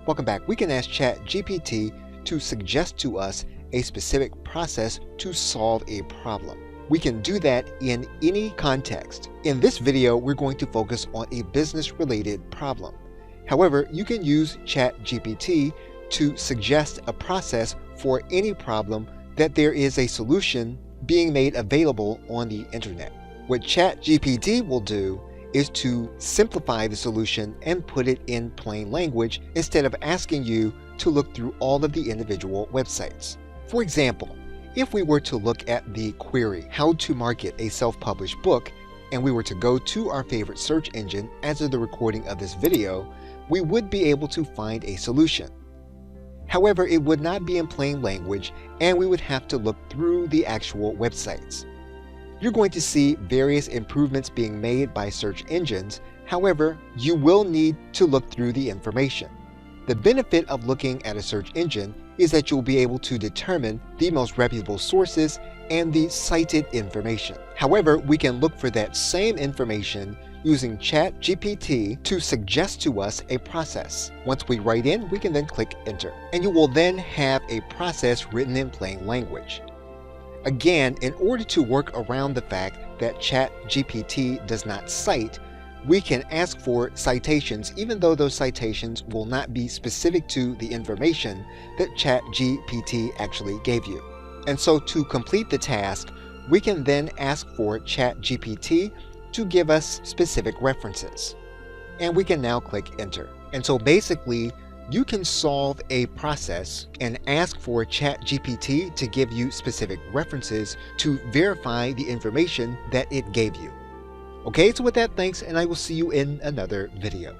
Welcome back. We can ask ChatGPT to suggest to us a specific process to solve a problem. We can do that in any context. In this video, we're going to focus on a business-related problem. However, you can use ChatGPT to suggest a process for any problem that there is a solution being made available on the internet. What ChatGPT will do is to simplify the solution and put it in plain language instead of asking you to look through all of the individual websites. For example, if we were to look at the query, how to market a self-published book, and we were to go to our favorite search engine as of the recording of this video, we would be able to find a solution. However, it would not be in plain language, and we would have to look through the actual websites. You're going to see various improvements being made by search engines. However, you will need to look through the information. The benefit of looking at a search engine is that you'll be able to determine the most reputable sources and the cited information. However, we can look for that same information using ChatGPT to suggest to us a process. Once we write in, we can then click enter, and you will then have a process written in plain language. Again, in order to work around the fact that ChatGPT does not cite, we can ask for citations even though those citations will not be specific to the information that ChatGPT actually gave you. And so to complete the task, we can then ask for ChatGPT to give us specific references. And we can now click enter. And so basically, you can solve a process and ask for ChatGPT to give you specific references to verify the information that it gave you. Okay, so with that, thanks, and I will see you in another video.